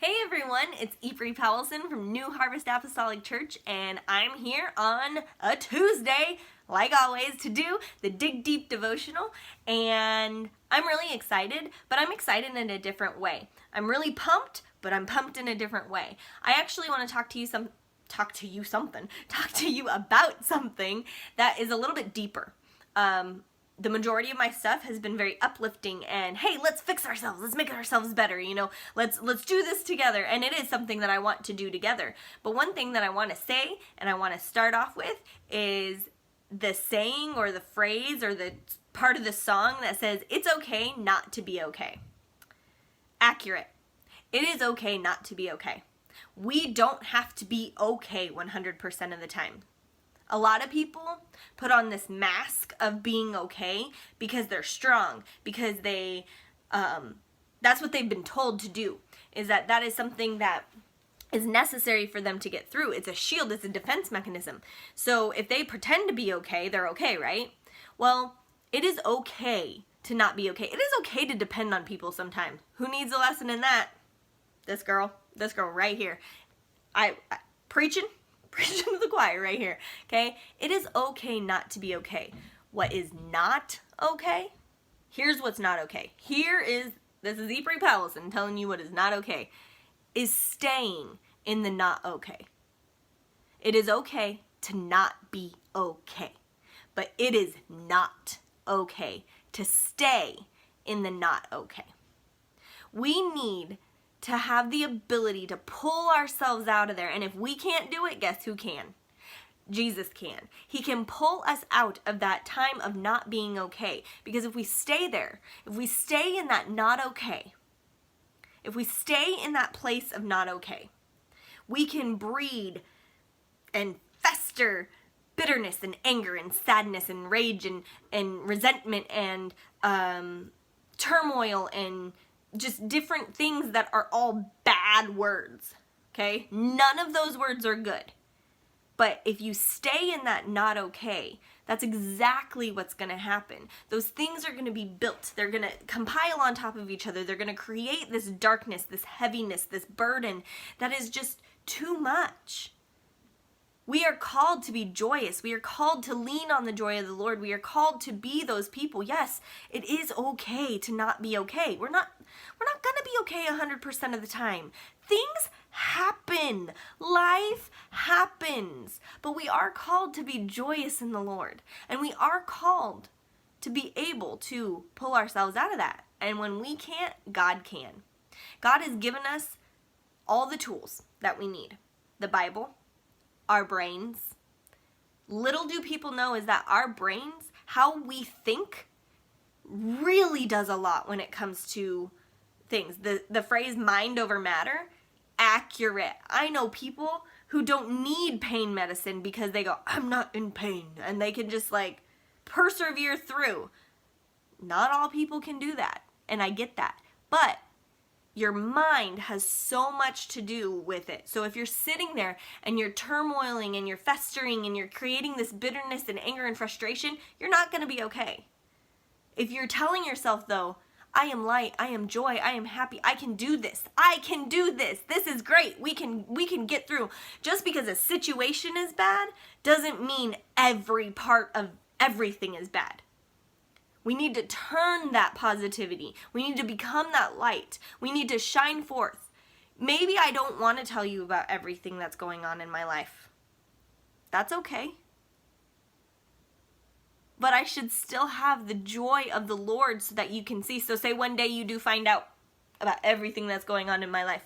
Hey everyone, it's Epris Powelson from New Harvest Apostolic Church, and I'm here on a Tuesday, like always, to do the Dig Deep devotional, and I'm really excited, but I'm excited in a different way. I'm really pumped, but I'm pumped in a different way. I actually want to talk to you about something that is a little bit deeper. The majority of my stuff has been very uplifting and, hey, let's fix ourselves, let's make ourselves better, let's do this together, and it is something that I want to do together. But one thing that I want to say and I want to start off with is the saying or the phrase or the part of the song that says, it's okay not to be okay. Accurate. It is okay not to be okay. We don't have to be okay 100% of the time. A lot of people put on this mask of being okay because they're strong, because that's what they've been told to do, is that is something that is necessary for them to get through. It's a shield, it's a defense mechanism. So if they pretend to be okay, they're okay, right? Well, it is okay to not be okay. It is okay to depend on people sometimes. Who needs a lesson in that? This girl right here. I preaching to the choir right here, okay? It is okay not to be okay. What is not okay? Here's what's not okay. This is Epris Powelson telling you what is not okay, is staying in the not okay. It is okay to not be okay, but it is not okay to stay in the not okay. We need to have the ability to pull ourselves out of there. And if we can't do it, guess who can? Jesus can. He can pull us out of that time of not being okay. Because if we stay there, if we stay in that not okay, if we stay in that place of not okay, we can breed and fester bitterness and anger and sadness and rage and resentment and turmoil and just different things that are all bad words, okay? None of those words are good. But if you stay in that not okay, that's exactly what's going to happen. Those things are going to be built. They're going to compile on top of each other. They're going to create this darkness, this heaviness, this burden that is just too much. We are called to be joyous. We are called to lean on the joy of the Lord. We are called to be those people. Yes, it is okay to not be okay. We're not going to be okay 100% of the time. Things happen. Life happens. But we are called to be joyous in the Lord. And we are called to be able to pull ourselves out of that. And when we can't, God can. God has given us all the tools that we need. The Bible, our brains. Little do people know is that our brains, how we think, really does a lot when it comes to things. The phrase mind over matter, accurate. I know people who don't need pain medicine because they go, I'm not in pain, and they can just persevere through. Not all people can do that, and I get that. But your mind has so much to do with it. So if you're sitting there and you're turmoiling and you're festering and you're creating this bitterness and anger and frustration, you're not going to be okay. If you're telling yourself, though, I am light, I am joy, I am happy, I can do this, this is great, we can get through. Just because a situation is bad doesn't mean every part of everything is bad. We need to turn that positivity. We need to become that light. We need to shine forth. Maybe I don't want to tell you about everything that's going on in my life. That's okay. But I should still have the joy of the Lord so that you can see. So say one day you do find out about everything that's going on in my life.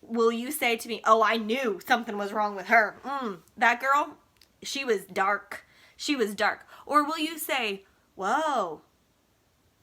Will you say to me, oh, I knew something was wrong with her. That girl, she was dark. She was dark. Or will you say, whoa,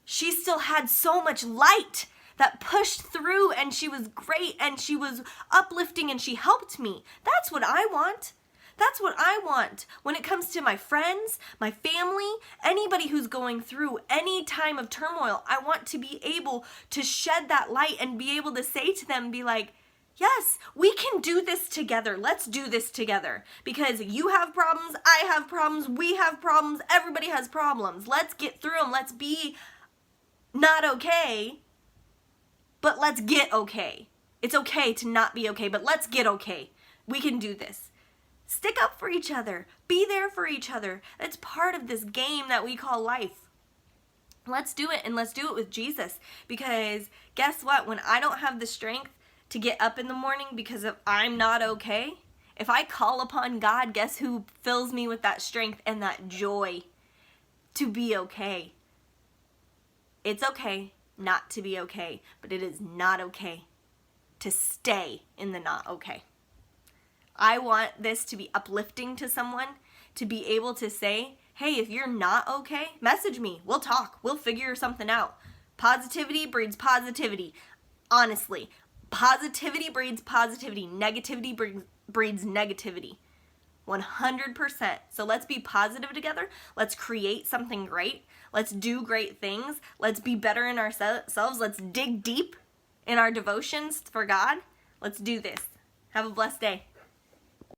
she still had so much light that pushed through and she was great and she was uplifting and she helped me. That's what I want. That's what I want when it comes to my friends, my family, anybody who's going through any time of turmoil. I want to be able to shed that light and be able to say to them, be like, yes, we can do this together. Let's do this together. Because you have problems, I have problems, we have problems, everybody has problems. Let's get through them. Let's be not okay but let's get okay. It's okay to not be okay, but let's get okay. We can do this. Stick up for each other. Be there for each other. That's part of this game that we call life. Let's do it, and let's do it with Jesus. Because guess what? When I don't have the strength to get up in the morning because I'm not okay, if I call upon God, guess who fills me with that strength and that joy to be okay? It's okay not to be okay, but it is not okay to stay in the not okay. I want this to be uplifting to someone, to be able to say, hey, if you're not okay, message me. We'll talk. We'll figure something out. Positivity breeds positivity. Honestly, positivity breeds positivity. Negativity breeds negativity. 100%. So let's be positive together. Let's create something great. Let's do great things. Let's be better in ourselves. Let's dig deep in our devotions for God. Let's do this. Have a blessed day.